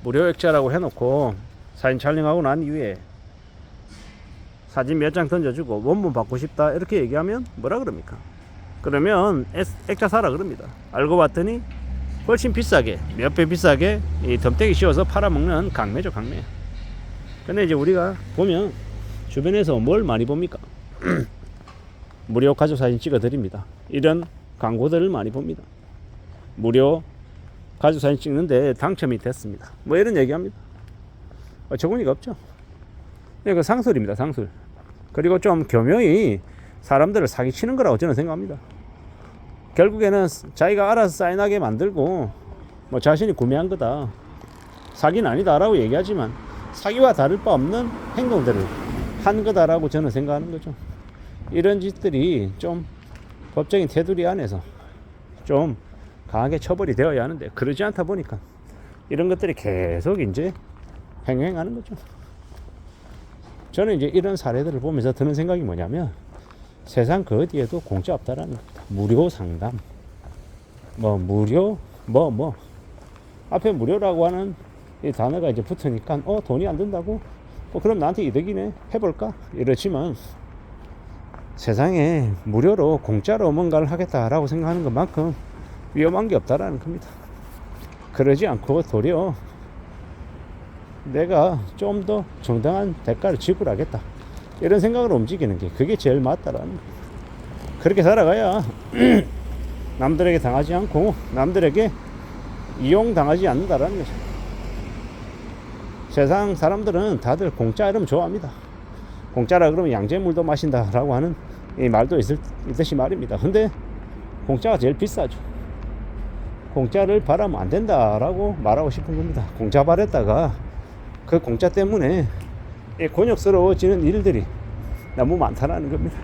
무료 액자라고 해놓고 사진 촬영하고 난 이후에 사진 몇 장 던져주고 원본 받고 싶다 이렇게 얘기하면 뭐라 그럽니까? 그러면 액자 사라 그럽니다. 알고 봤더니 훨씬 비싸게, 몇 배 비싸게 이 덤태기 씌워서 팔아먹는 강매죠, 강매. 근데 이제 우리가 보면 주변에서 뭘 많이 봅니까? 무료 가족 사진 찍어 드립니다. 이런 광고들을 많이 봅니다. 무료 가족 사진 찍는데 당첨이 됐습니다. 뭐 이런 얘기합니다. 어처구니가 없죠. 그 상술입니다, 상술. 그리고 좀 교묘히 사람들을 사기치는 거라고 저는 생각합니다. 결국에는 자기가 알아서 사인하게 만들고 뭐 자신이 구매한 거다, 사기는 아니다라고 얘기하지만 사기와 다를 바 없는 행동들을 한 거다라고 저는 생각하는 거죠. 이런 짓들이 좀 법적인 테두리 안에서 좀 강하게 처벌이 되어야 하는데 그러지 않다 보니까 이런 것들이 계속 이제 횡행하는 거죠. 저는 이제 이런 사례들을 보면서 드는 생각이 뭐냐면 세상 그 어디에도 공짜 없다라는 겁니다. 무료 상담, 뭐 무료 뭐 앞에 무료라고 하는 이 단어가 이제 붙으니까 돈이 안 든다고? 그럼 나한테 이득이네, 해볼까? 이렇지만 세상에 무료로 공짜로 뭔가를 하겠다라고 생각하는 것만큼 위험한 게 없다라는 겁니다. 그러지 않고 도리어 내가 좀 더 정당한 대가를 지불하겠다 이런 생각으로 움직이는 게 그게 제일 맞다라는 거예요. 그렇게 살아가야 남들에게 당하지 않고 남들에게 이용당하지 않는다라는 거죠. 세상 사람들은 다들 공짜 이러면 좋아합니다. 공짜라 그러면 양잿물도 마신다라고 하는 이 말도 있듯이 말입니다. 근데 공짜가 제일 비싸죠. 공짜를 바라면 안 된다라고 말하고 싶은 겁니다. 공짜 바랬다가 그 공짜 때문에 곤욕스러워지는 일들이 너무 많다는 겁니다.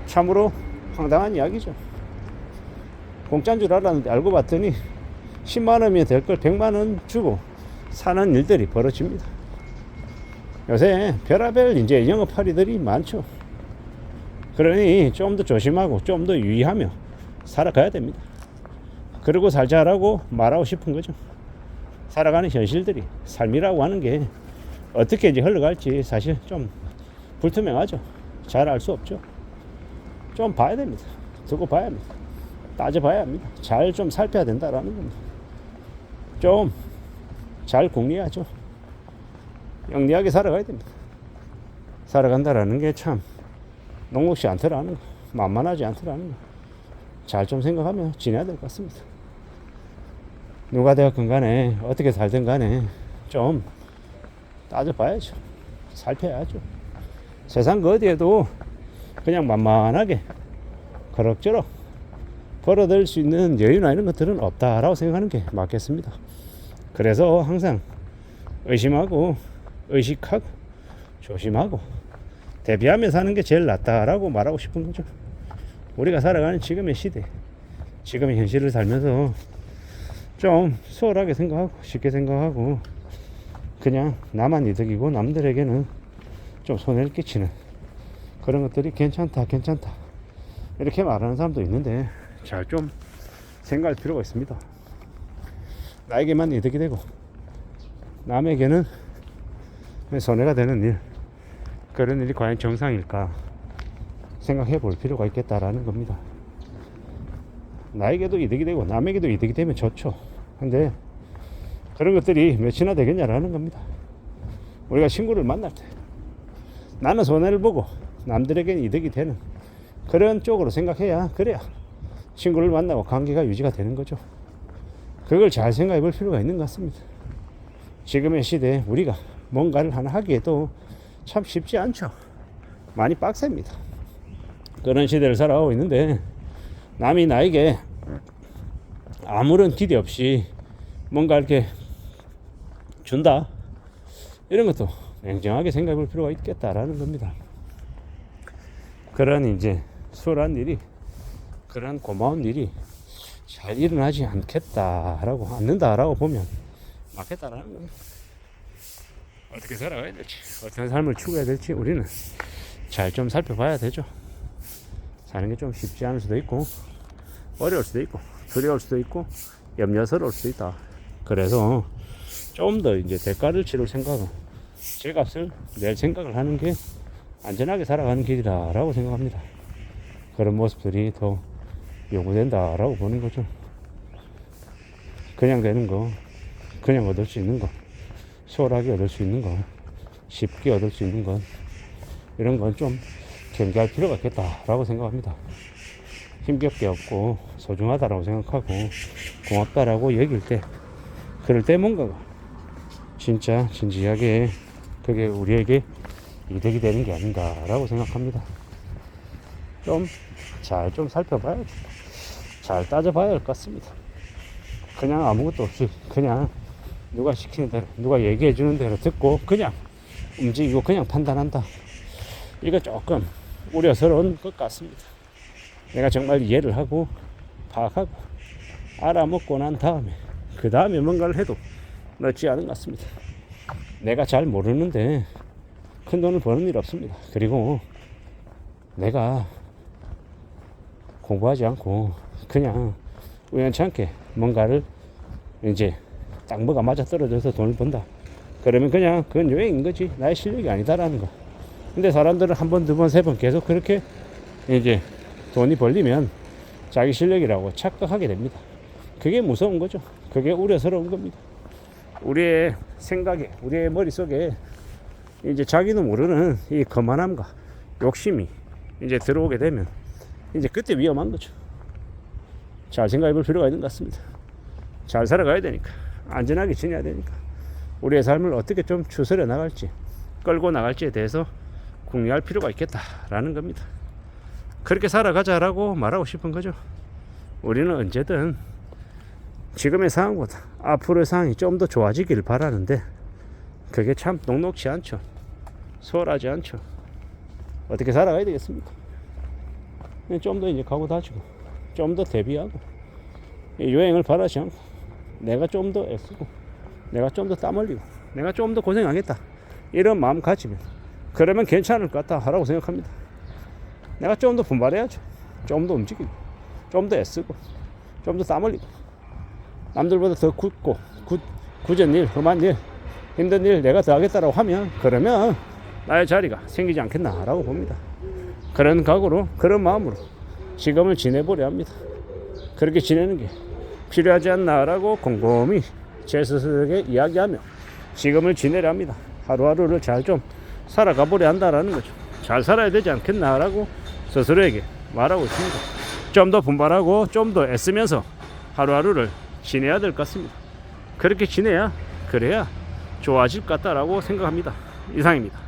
참으로 황당한 이야기죠. 공짜인 줄 알았는데 알고 봤더니 10만원이면 될 걸 100만원 주고 사는 일들이 벌어집니다. 요새 별의별 이제 영업할인들이 많죠. 그러니 좀 더 조심하고 좀 더 유의하며 살아가야 됩니다. 그러고 살자라고 말하고 싶은 거죠. 살아가는 현실들이, 삶이라고 하는 게 어떻게 이제 흘러갈지 사실 좀 불투명하죠. 잘 알 수 없죠. 좀 봐야 됩니다. 두고 봐야 합니다. 따져봐야 합니다. 잘 좀 살펴야 된다라는 겁니다. 좀 잘 궁리하죠. 영리하게 살아가야 됩니다. 살아간다라는 게 참 녹록지 않더라는 거, 만만하지 않더라는 거, 잘 좀 생각하며 지내야 될 것 같습니다. 누가 되었건 간에 어떻게 살든 간에 좀 따져봐야죠. 살펴야죠. 세상 그 어디에도 그냥 만만하게 그럭저럭 벌어들 수 있는 여유나 이런 것들은 없다라고 생각하는 게 맞겠습니다. 그래서 항상 의심하고 의식하고 조심하고 대비하며 사는 게 제일 낫다라고 말하고 싶은 거죠. 우리가 살아가는 지금의 시대, 지금의 현실을 살면서 좀 수월하게 생각하고 쉽게 생각하고 그냥 나만 이득이고 남들에게는 좀 손해를 끼치는 그런 것들이 괜찮다 이렇게 말하는 사람도 있는데 잘 좀 생각할 필요가 있습니다. 나에게만 이득이 되고 남에게는 손해가 되는 일, 그런 일이 과연 정상일까 생각해 볼 필요가 있겠다라는 겁니다. 나에게도 이득이 되고 남에게도 이득이 되면 좋죠. 근데 그런 것들이 몇이나 되겠냐라는 겁니다. 우리가 친구를 만날 때 나는 손해를 보고 남들에게는 이득이 되는 그런 쪽으로 생각해야 그래야 친구를 만나고 관계가 유지가 되는 거죠. 그걸 잘 생각해 볼 필요가 있는 것 같습니다. 지금의 시대에 우리가 뭔가를 하나 하기에도 참 쉽지 않죠. 많이 빡셉니다. 그런 시대를 살아가고 있는데 남이 나에게 아무런 기대 없이 뭔가 이렇게 준다, 이런 것도 냉정하게 생각해 볼 필요가 있겠다라는 겁니다. 그런 이제 수월한 일이, 그런 고마운 일이 잘 일어나지 않는다라고 보면 맞겠다라는 겁니다. 어떻게 살아가야 될지, 어떤 삶을 추구해야 될지 우리는 잘 좀 살펴봐야 되죠. 사는 게 좀 쉽지 않을 수도 있고 어려울 수도 있고 두려울 수도 있고 염려스러울 수도 있다. 그래서 좀 더 이제 대가를 치를 생각은, 제값을 낼 생각을 하는 게 안전하게 살아가는 길이다라고 생각합니다. 그런 모습들이 더 요구된다라고 보는 거죠. 그냥 되는 거, 그냥 얻을 수 있는 거, 수월하게 얻을 수 있는 거, 쉽게 얻을 수 있는 건, 이런 건 좀 경계할 필요가 있겠다라고 생각합니다. 힘겹게 얻고 소중하다라고 생각하고 고맙다라고 여길 때, 그럴 때 뭔가가 진짜 진지하게 그게 우리에게 이득이 되는 게 아닌가라고 생각합니다. 좀 살펴봐야죠. 잘 따져봐야 할 것 같습니다. 그냥 아무것도 없이 그냥 누가 시키는 대로, 누가 얘기해 주는 대로 듣고 그냥 움직이고 그냥 판단한다. 이거 조금 우려스러운 것 같습니다. 내가 정말 이해를 하고 파악하고 알아먹고 난 다음에 그 다음에 뭔가를 해도 넓지 않은 것 같습니다. 내가 잘 모르는데 큰 돈을 버는 일 없습니다. 그리고 내가 공부하지 않고 그냥 우연찮게 뭔가를 이제 딱 뭐가 맞아 떨어져서 돈을 번다. 그러면 그냥 그건 여행인 거지. 나의 실력이 아니다라는 거. 근데 사람들은 한 번, 두 번, 세 번 계속 그렇게 이제 돈이 벌리면 자기 실력이라고 착각하게 됩니다. 그게 무서운 거죠. 그게 우려스러운 겁니다. 우리의 생각에, 우리의 머릿속에 이제 자기도 모르는 이 거만함과 욕심이 이제 들어오게 되면 이제 그때 위험한 거죠. 잘 생각해 볼 필요가 있는 것 같습니다. 잘 살아가야 되니까, 안전하게 지내야 되니까, 우리의 삶을 어떻게 좀 추스려 나갈지, 끌고 나갈지에 대해서 궁리할 필요가 있겠다라는 겁니다. 그렇게 살아가자라고 말하고 싶은 거죠. 우리는 언제든 지금의 상황보다 앞으로의 상황이 좀 더 좋아지길 바라는데 그게 참 녹록지 않죠. 수월하지 않죠. 어떻게 살아가야 되겠습니까? 좀 더 이제 각오 다지고 좀 더 대비하고 여행을 바라지 않고 내가 좀 더 애쓰고 내가 좀 더 땀 흘리고 내가 좀 더 고생하겠다 이런 마음 가지면 그러면 괜찮을 것 같다라고 생각합니다. 내가 좀 더 분발해야죠. 좀 더 움직이고 좀 더 애쓰고 좀 더 땀 흘리고 남들보다 더 굳은 일, 험한 일, 힘든 일 내가 더 하겠다라고 하면 그러면 나의 자리가 생기지 않겠나라고 봅니다. 그런 각오로, 그런 마음으로 지금을 지내보려 합니다. 그렇게 지내는 게 필요하지 않나라고 곰곰이 제 스스로에게 이야기하며 지금을 지내려 합니다. 하루하루를 잘 좀 살아가 보려 한다라는 거죠. 잘 살아야 되지 않겠나라고 스스로에게 말하고 있습니다. 좀 더 분발하고 좀 더 애쓰면서 하루하루를 지내야 될 것 같습니다. 그렇게 지내야, 그래야 좋아질 것 같다라고 생각합니다. 이상입니다.